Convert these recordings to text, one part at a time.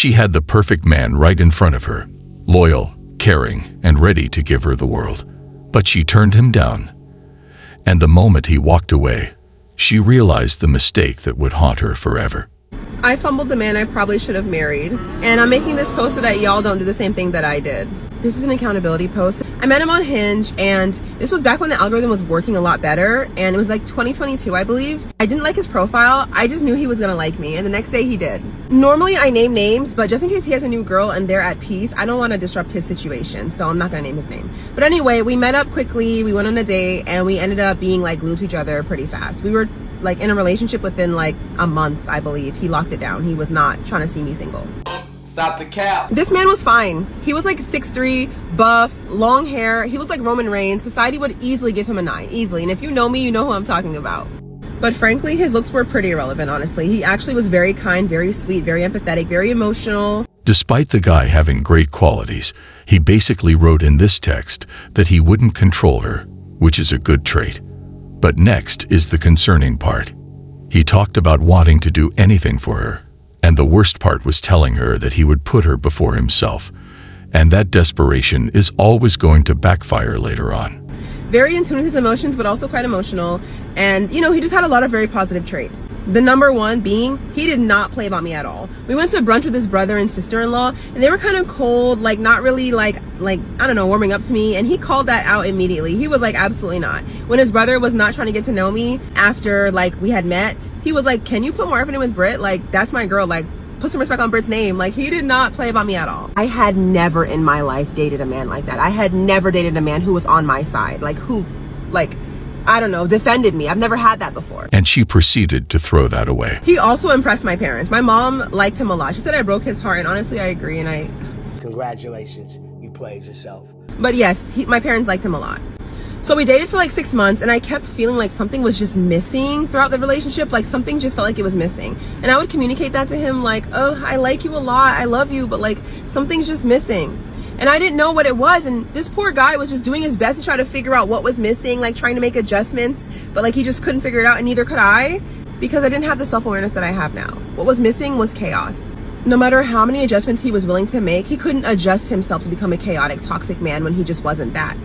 She had the perfect man right in front of her, loyal, caring, and ready to give her the world. But she turned him down. And the moment he walked away, she realized the mistake that would haunt her forever. I fumbled the man I probably should have married, and I'm making this post so that y'all don't do the same thing that I did. This is an accountability post. I met him on Hinge, and this was back when the algorithm was working a lot better, and it was like 2022, I believe. I didn't like his profile. I just knew he was gonna like me, and the next day he did. Normally I name names, but just in case he has a new girl and they're at peace, I don't want to disrupt his situation, so I'm not gonna name his name. But anyway, we met up quickly, we went on a date, and we ended up being like glued to each other pretty fast. We were like in a relationship within like a month, I believe. He locked it down. He was not trying to see me single. Stop the cap. This man was fine. He was like 6'3", buff, long hair. He looked like Roman Reigns. Society would easily give him a 9, easily. And if you know me, you know who I'm talking about. But frankly, his looks were pretty irrelevant, honestly. He actually was very kind, very sweet, very empathetic, very emotional. Despite the guy having great qualities, he basically wrote in this text that he wouldn't control her, which is a good trait. But next is the concerning part. He talked about wanting to do anything for her. And the worst part was telling her that he would put her before himself. And that desperation is always going to backfire later on. Very in tune with his emotions, but also quite emotional. And, you know, he just had a lot of very positive traits. The number one being, he did not play about me at all. We went to brunch with his brother and sister-in-law, and they were kind of cold, like not really like, I don't know, warming up to me. And he called that out immediately. He was like, absolutely not. When his brother was not trying to get to know me after like we had met, he was like, can you put more effort in with Brit? Like, that's my girl. Like, put some respect on Brit's name. Like, he did not play about me at all. I had never in my life dated a man like that. I had never dated a man who was on my side. Like, who, like, I don't know, defended me. I've never had that before. And she proceeded to throw that away. He also impressed my parents. My mom liked him a lot. She said I broke his heart, and honestly, I agree, and Congratulations, you played yourself. But yes, my parents liked him a lot. So we dated for like 6 months, and I kept feeling like something was just missing throughout the relationship. Like something just felt like it was missing. And I would communicate that to him like, oh, I like you a lot. I love you, but like something's just missing. And I didn't know what it was. And this poor guy was just doing his best to try to figure out what was missing, like trying to make adjustments, but like he just couldn't figure it out, and neither could I, because I didn't have the self-awareness that I have now. What was missing was chaos. No matter how many adjustments he was willing to make, he couldn't adjust himself to become a chaotic, toxic man when he just wasn't that.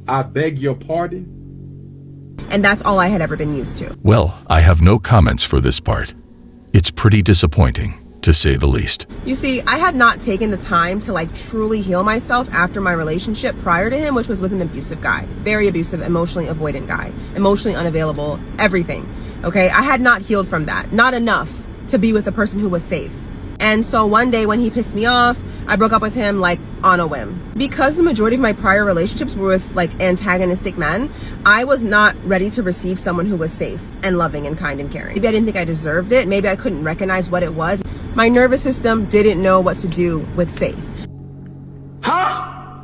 I beg your pardon? And that's all I had ever been used to. Well, I have no comments for this part. It's pretty disappointing, to say the least. You see, I had not taken the time to like truly heal myself after my relationship prior to him, which was with an abusive guy. Very abusive, emotionally avoidant guy. Emotionally unavailable, everything. Okay, I had not healed from that. Not enough to be with a person who was safe. And so one day when he pissed me off, I broke up with him like on a whim. Because the majority of my prior relationships were with like antagonistic men, I was not ready to receive someone who was safe and loving and kind and caring. Maybe I didn't think I deserved it. Maybe I couldn't recognize what it was. My nervous system didn't know what to do with safe. Huh?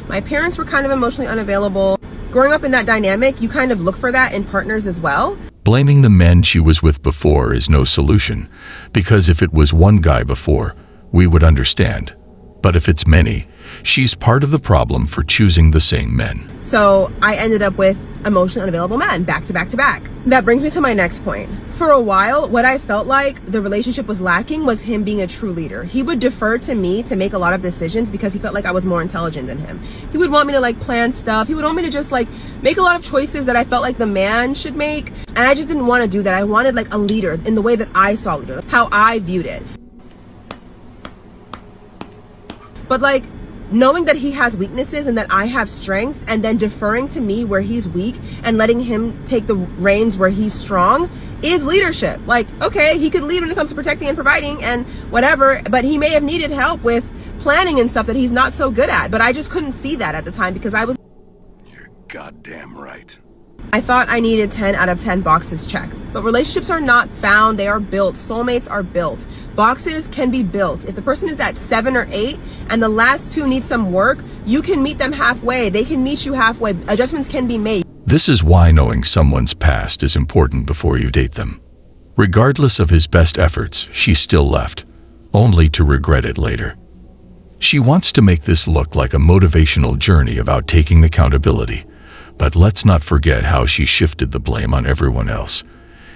My parents were kind of emotionally unavailable. Growing up in that dynamic, you kind of look for that in partners as well. Blaming the men she was with before is no solution, because if it was one guy before, we would understand. But if it's many, she's part of the problem for choosing the same men. So I ended up with emotionally unavailable men, back to back to back. That brings me to my next point. For a while, what I felt like the relationship was lacking was him being a true leader. He would defer to me to make a lot of decisions because he felt like I was more intelligent than him. He would want me to like plan stuff. He would want me to just like make a lot of choices that I felt like the man should make. And I just didn't want to do that. I wanted like a leader in the way that I saw leader, how I viewed it. But like knowing that he has weaknesses and that I have strengths, and then deferring to me where he's weak and letting him take the reins where he's strong is leadership. Like, okay, he could lead when it comes to protecting and providing and whatever, but he may have needed help with planning and stuff that he's not so good at. But I just couldn't see that at the time because I was... You're goddamn right. I thought I needed 10 out of 10 boxes checked. But relationships are not found, they are built. Soulmates are built. Boxes can be built. If the person is at 7 or 8 and the last 2 need some work, you can meet them halfway. They can meet you halfway. Adjustments can be made. This is why knowing someone's past is important before you date them. Regardless of his best efforts, she still left, only to regret it later. She wants to make this look like a motivational journey about taking accountability. But let's not forget how she shifted the blame on everyone else,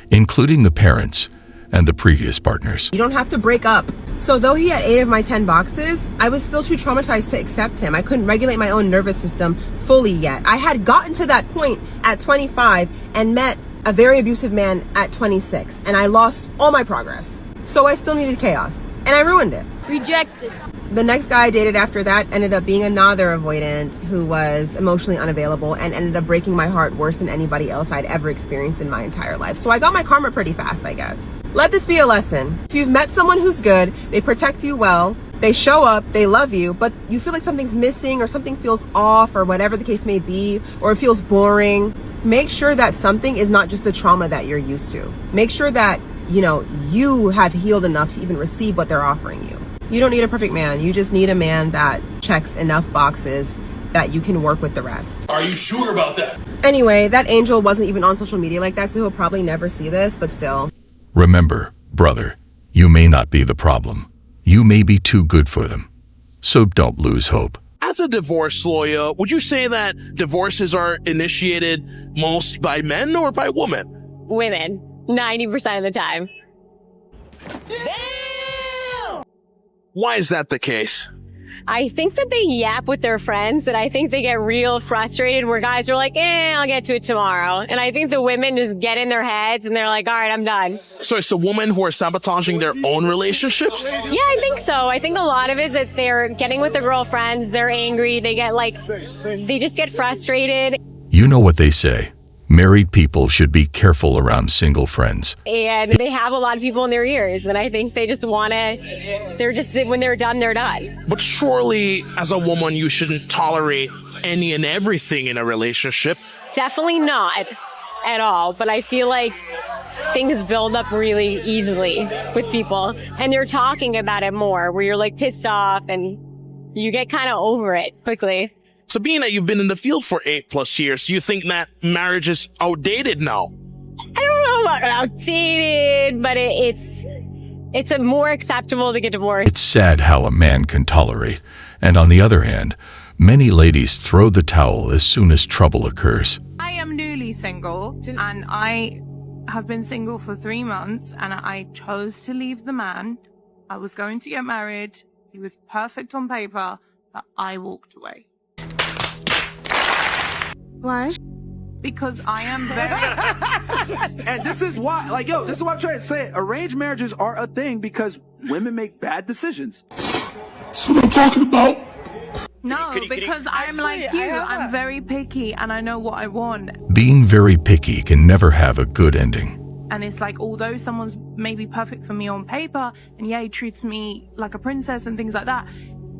including the parents and the previous partners. You don't have to break up So though he had 8 of my 10 boxes, I was still too traumatized to accept him. I couldn't regulate my own nervous system fully yet. I had gotten to that point at 25 and met a very abusive man at 26, and I lost all my progress. So I still needed chaos, and I ruined it. Rejected. The next guy I dated after that ended up being another avoidant who was emotionally unavailable and ended up breaking my heart worse than anybody else I'd ever experienced in my entire life. So I got my karma pretty fast, I guess. Let this be a lesson. If you've met someone who's good, they protect you well, they show up, they love you, but you feel like something's missing or something feels off or whatever the case may be, or it feels boring, make sure that something is not just the trauma that you're used to. Make sure that, you have healed enough to even receive what they're offering you. You don't need a perfect man. You just need a man that checks enough boxes that you can work with the rest. Are you sure about that? Anyway, that angel wasn't even on social media like that, so he'll probably never see this, but still. Remember, brother, you may not be the problem. You may be too good for them. So don't lose hope. As a divorce lawyer, would you say that divorces are initiated most by men or by women? Women, 90% of the time. Why is that the case? I think that they yap with their friends, and I think they get real frustrated where guys are like, I'll get to it tomorrow. And I think the women just get in their heads and they're like, all right, I'm done. So it's the women who are sabotaging their own relationships? Yeah, I think so. I think a lot of it is that they're getting with their girlfriends, they're angry, they just get frustrated. You know what they say. Married people should be careful around single friends. And they have a lot of people in their ears, and I think they just when they're done, they're done. But surely, as a woman, you shouldn't tolerate any and everything in a relationship. Definitely not at all, but I feel like things build up really easily with people, and they're talking about it more, where you're like pissed off and you get kind of over it quickly. So being that you've been in the field for 8+ years, do you think that marriage is outdated now? I don't know about outdated, but it's a more acceptable to get divorced. It's sad how a man can tolerate, and on the other hand, many ladies throw the towel as soon as trouble occurs. I am newly single, and I have been single for 3 months, and I chose to leave the man. I was going to get married. He was perfect on paper, but I walked away. Why? Because I am very... And this is why, this is what I'm trying to say. Arranged marriages are a thing because women make bad decisions. That's what I'm talking about. No, because I'm like you. I'm very picky and I know what I want. Being very picky can never have a good ending. And it's like, although someone's maybe perfect for me on paper, and he treats me like a princess and things like that,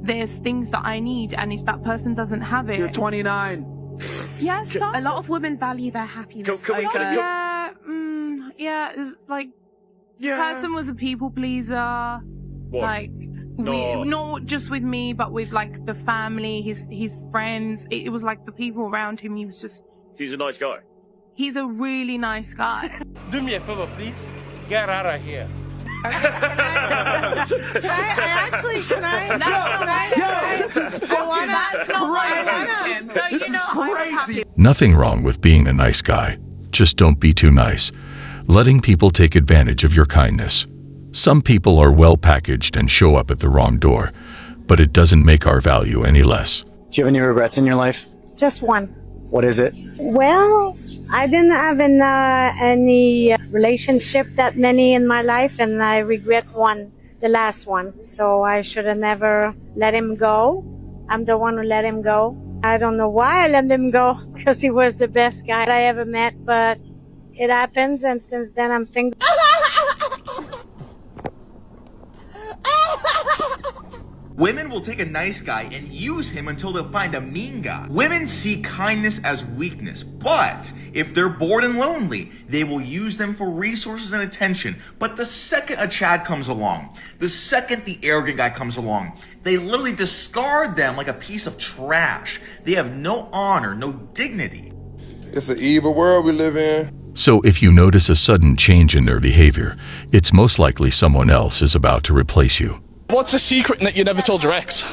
there's things that I need, and if that person doesn't have it... You're 29. Yes, A lot of women value their happiness. Yeah, it's like, the person was a people pleaser. What? Not just with me, but with like the family, his friends. It was like the people around him. He was just... He's a nice guy. He's a really nice guy. Do me a favor, please. Get out of here. Nothing wrong with being a nice guy. Just don't be too nice, letting people take advantage of your kindness. Some people are well packaged and show up at the wrong door, but it doesn't make our value any less. Do you have any regrets in your life? Just one. What is it? Well, I didn't have any relationship that many in my life, and I regret the last one. So I should have never let him go. I'm the one who let him go. I don't know why I let him go, because he was the best guy I ever met, but it happens, and since then I'm single. Women will take a nice guy and use him until they'll find a mean guy. Women see kindness as weakness, but if they're bored and lonely, they will use them for resources and attention. But the second a Chad comes along, the second the arrogant guy comes along, they literally discard them like a piece of trash. They have no honor, no dignity. It's an evil world we live in. So if you notice a sudden change in their behavior, it's most likely someone else is about to replace you. What's the secret that you never told your ex?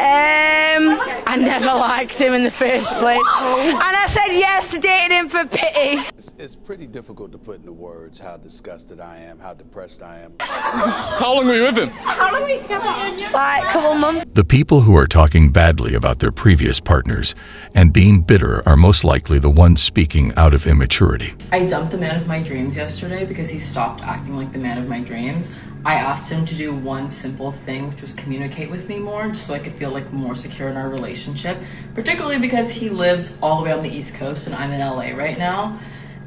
I never liked him in the first place. And I said yes to dating him for pity. It's pretty difficult to put into words how disgusted I am, how depressed I am. How long were you with him? How long were you together? Like a couple months. The people who are talking badly about their previous partners and being bitter are most likely the ones speaking out of immaturity. I dumped the man of my dreams yesterday because he stopped acting like the man of my dreams. I asked him to do one simple thing, which was communicate with me more, just so I could feel like more secure in our relationship, particularly because he lives all the way on the East Coast and I'm in LA right now.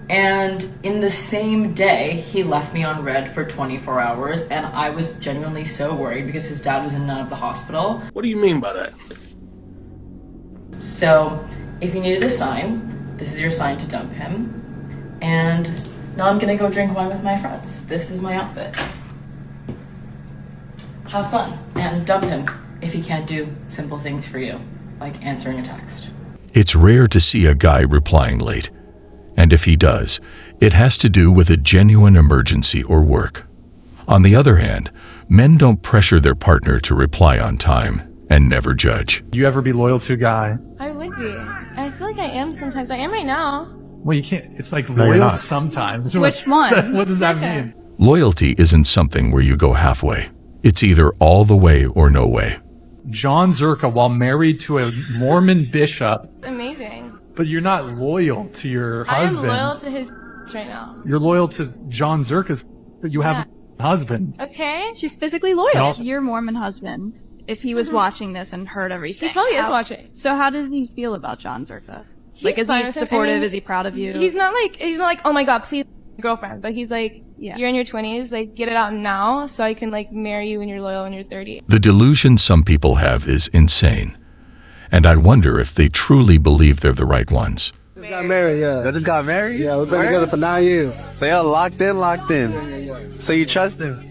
And in the same day, he left me on red for 24 hours, and I was genuinely so worried because his dad was in and out of the hospital. What do you mean by that? So, if you needed a sign, this is your sign to dump him. And now I'm gonna go drink wine with my friends. This is my outfit. Have fun and dump him if he can't do simple things for you, like answering a text. It's rare to see a guy replying late. And if he does, it has to do with a genuine emergency or work. On the other hand, men don't pressure their partner to reply on time and never judge. You ever be loyal to a guy? I would be. I feel like I am sometimes. I am right now. Well, you can't. It's like No, you're loyal not. sometimes. Which one? What does that mean? Loyalty isn't something where you go halfway. It's either all the way or no way. John Zerka, while married to a Mormon bishop, Amazing. but you're not loyal to your husband. I am loyal to his right now. You're loyal to John Zerka's, but you have a husband. Okay. She's physically loyal. And also- Your Mormon husband, if he was watching this and heard everything. He probably is watching. So how does he feel about John Zerka? Like, He's is fine he with it. supportive? I mean, Is he proud of you? He's not like, oh my god, please, girlfriend. But he's like, you're in your 20s, like, get it out now so I can, like, marry you when you're loyal when you're 30. The delusion some people have is insane. And I wonder if they truly believe they're the right ones. Just got married, yeah. Y'all just got married? Yeah, we've been together for 9 years. So y'all locked in? So you trust him?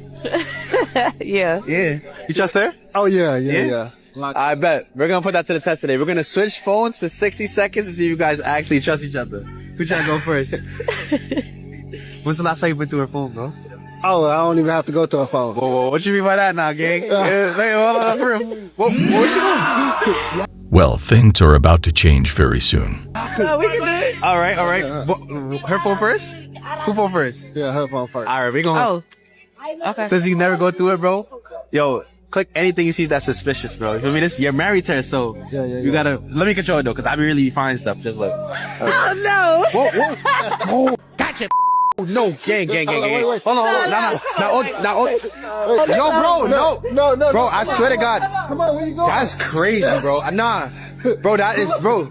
Yeah. Yeah. You trust her? Oh, yeah. I bet. We're gonna put that to the test today. We're gonna switch phones for 60 seconds to see if you guys actually trust each other. Who's trying to go first? When's the last time you went through her phone, bro? Oh, I don't even have to go to a phone. Whoa, what you mean by that now, gang? Wait, hold on, for real. What you doing? Well, things are about to change very soon. No, we can do it. All right. Her phone first? Who phone first? Yeah, her phone first. All right, we gonna. Okay. Since you never go through it, bro, yo, click anything you see that's suspicious, bro. I mean, you're married to her, so you gotta. Let me control it though, cause I be really find stuff. Just look. Oh no! Whoa! Gotcha. No, gang. Wait. Hold on. Now, yo, bro, no, bro. I swear to God. Come on, where you going? That's crazy, bro. Nah, bro, that is, bro.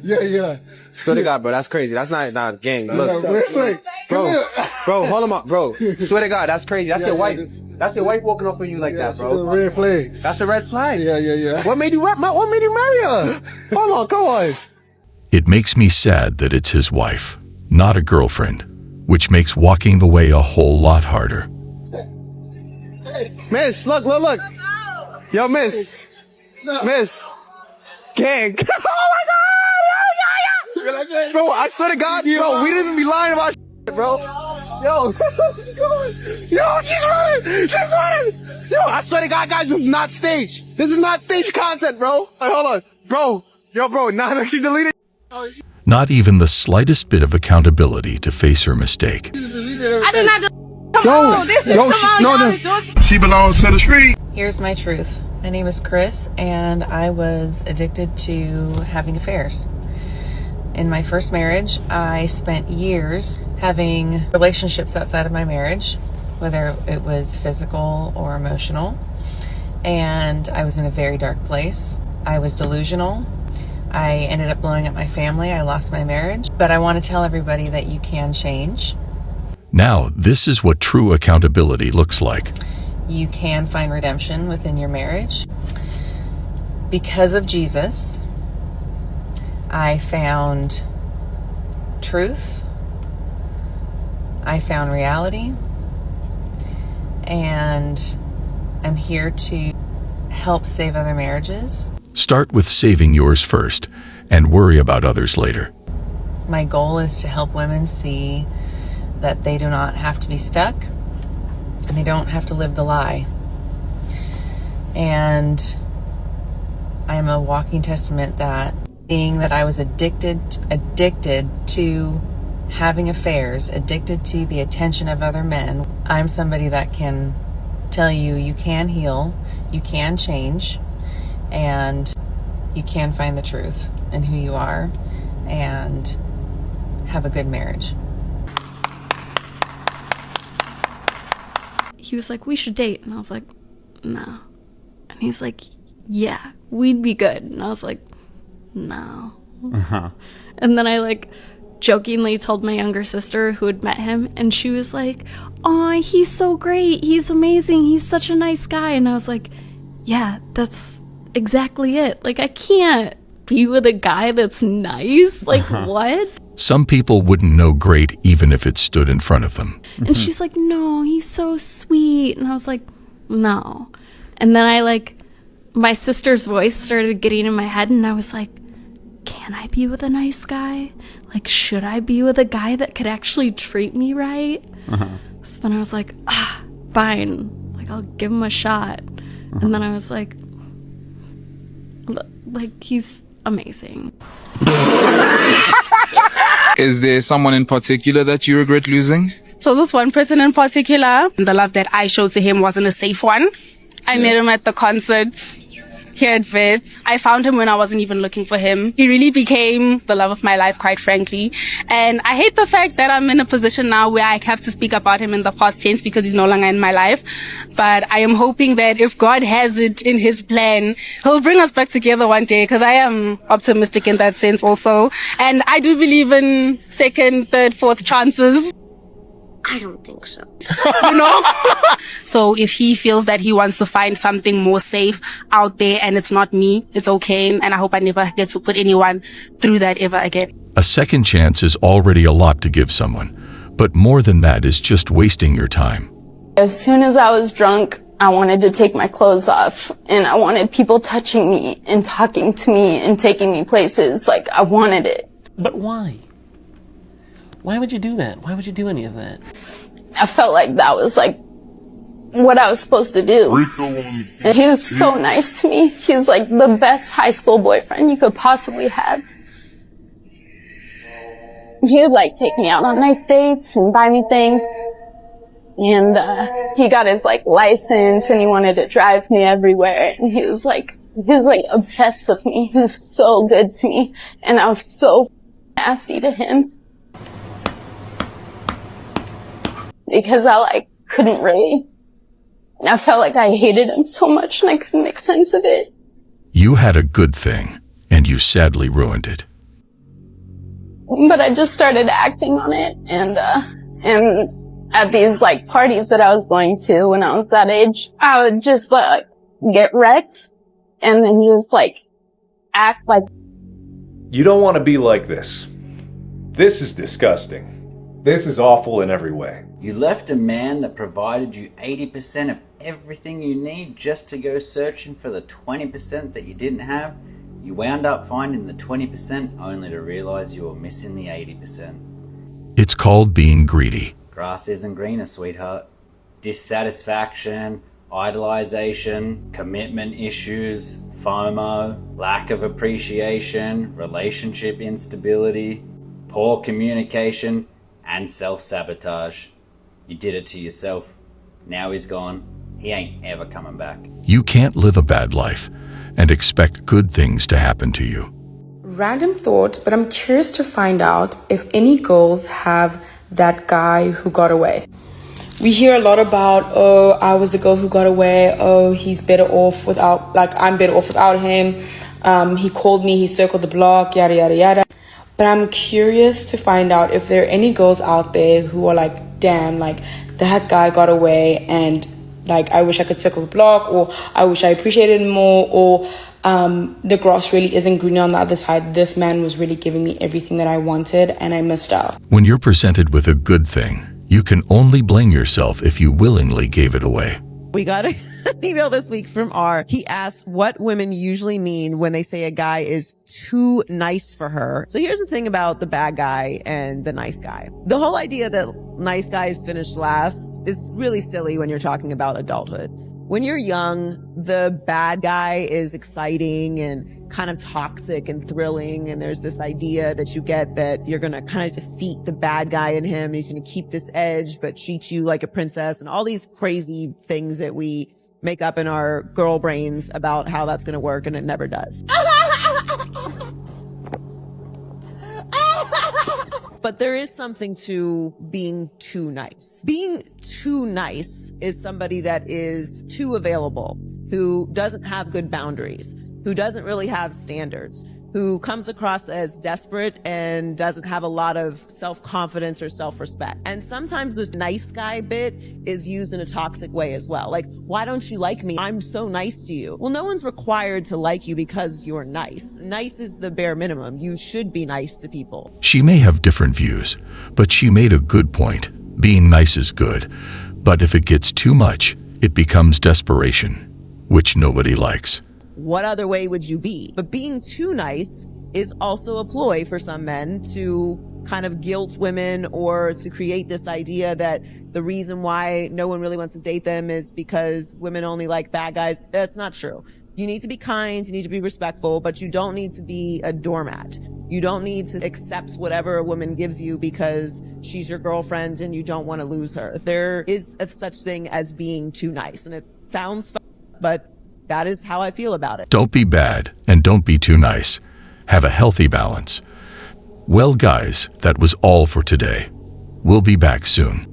Yeah. Swear to God, bro, that's crazy. That's not gang. Look, Wait. bro, hold on, bro. Swear to God, that's crazy. That's your wife. That's your wife walking up on you like that, bro. Red flags. That's a red flag. Yeah. What made you marry her? Hold on, come on. It makes me sad that it's his wife, not a girlfriend, which makes walking the way a whole lot harder. Miss, look. Yo, miss. Gang. Oh my God! Bro, I swear to God, bro, we didn't even be lying about shit, bro. Yo, she's running. Yo, I swear to God, guys, this is not staged. This is not staged content, bro. Hey, hold on. Bro, nah, she deleted. Not even the slightest bit of accountability to face her mistake. I did not do. She belongs to the street. Here's my truth. My name is Chris, and I was addicted to having affairs. In my first marriage, I spent years having relationships outside of my marriage, whether it was physical or emotional, and I was in a very dark place. I was delusional. I ended up blowing up my family. I lost my marriage. But I want to tell everybody that you can change. Now, this is what true accountability looks like. You can find redemption within your marriage. Because of Jesus, I found truth. I found reality. And I'm here to help save other marriages. Start with saving yours first and worry about others later. My goal is to help women see that they do not have to be stuck and they don't have to live the lie. And I am a walking testament that being that I was addicted to having affairs, addicted to the attention of other men, I'm somebody that can tell you you can heal, you can change, and you can find the truth in who you are and have a good marriage. He was like, we should date. And I was like, no. And he's like, yeah, we'd be good. And I was like, no. And then I like jokingly told my younger sister who had met him, and she was like, oh, he's so great, he's amazing, he's such a nice guy. And I was like, yeah, that's exactly it. Like, I can't be with a guy that's nice. Like, what? Some people wouldn't know great even if it stood in front of them. And she's like, no, he's so sweet. And I was like, no. And then I like, my sister's voice started getting in my head, and I was like, can I be with a nice guy? Like, should I be with a guy that could actually treat me right? So then I was like, fine. Like, I'll give him a shot. And then I was like, he's amazing. Is there someone in particular that you regret losing? So this one person in particular, the love that I showed to him wasn't a safe one. I met him at the concerts here at Vets. I found him when I wasn't even looking for him. He really became the love of my life, quite frankly. And I hate the fact that I'm in a position now where I have to speak about him in the past tense because he's no longer in my life. But I am hoping that if God has it in his plan, he'll bring us back together one day, because I am optimistic in that sense also. And I do believe in second, third, fourth chances. I don't think so. You know? So if he feels that he wants to find something more safe out there and it's not me, it's okay. And I hope I never get to put anyone through that ever again. A second chance is already a lot to give someone, but more than that is just wasting your time. As soon as I was drunk, I wanted to take my clothes off, and I wanted people touching me and talking to me and taking me places. Like, I wanted it. But why? Why would you do that? Why would you do any of that? I felt like that was like what I was supposed to do. And he was so nice to me. He was like the best high school boyfriend you could possibly have. He would like take me out on nice dates and buy me things. And he got his like license, and he wanted to drive me everywhere. And he was like obsessed with me. He was so good to me, and I was so nasty to him. Because I like couldn't really, I felt like I hated him so much and I couldn't make sense of it. You had a good thing, and you sadly ruined it. But I just started acting on it, and at these like parties that I was going to when I was that age, I would just like get wrecked and then just like act like. You don't want to be like this. This is disgusting. This is awful in every way. You left a man that provided you 80% of everything you need just to go searching for the 20% that you didn't have. You wound up finding the 20% only to realize you were missing the 80%. It's called being greedy. Grass isn't greener, sweetheart. Dissatisfaction, idolization, commitment issues, FOMO, lack of appreciation, relationship instability, poor communication, and self-sabotage. You did it to yourself. Now he's gone. He ain't ever coming back. You can't live a bad life and expect good things to happen to you. Random thought, but I'm curious to find out if any girls have that guy who got away. We hear a lot about, oh, I was the girl who got away. Oh, he's better off without, like, I'm better off without him. He called me, he circled the block, yada, yada, yada. But I'm curious to find out if there are any girls out there who are like, damn, like, that guy got away and, like, I wish I could circle the block, or I wish I appreciated him more, or the grass really isn't greener on the other side. This man was really giving me everything that I wanted and I missed out. When you're presented with a good thing, you can only blame yourself if you willingly gave it away. We got an email this week from R. He asked what women usually mean when they say a guy is too nice for her. So here's the thing about the bad guy and the nice guy. The whole idea that nice guys finish last is really silly when you're talking about adulthood. When you're young, the bad guy is exciting and kind of toxic and thrilling. And there's this idea that you get that you're going to kind of defeat the bad guy in him. He's going to keep this edge, but treat you like a princess, and all these crazy things that we make up in our girl brains about how that's going to work, and it never does. But there is something to being too nice. Being too nice is somebody that is too available, who doesn't have good boundaries, who doesn't really have standards, who comes across as desperate and doesn't have a lot of self-confidence or self-respect. And sometimes the nice guy bit is used in a toxic way as well. Like, why don't you like me? I'm so nice to you. Well, no one's required to like you because you're nice. Nice is the bare minimum. You should be nice to people. She may have different views, but she made a good point. Being nice is good, but if it gets too much, it becomes desperation, which nobody likes. What other way would you be? But being too nice is also a ploy for some men to kind of guilt women, or to create this idea that the reason why no one really wants to date them is because women only like bad guys. That's not true. You need to be kind, you need to be respectful, but you don't need to be a doormat. You don't need to accept whatever a woman gives you because she's your girlfriend and you don't want to lose her. There is a such thing as being too nice, and it sounds but that is how I feel about it. Don't be bad and don't be too nice. Have a healthy balance. Well, guys, that was all for today. We'll be back soon.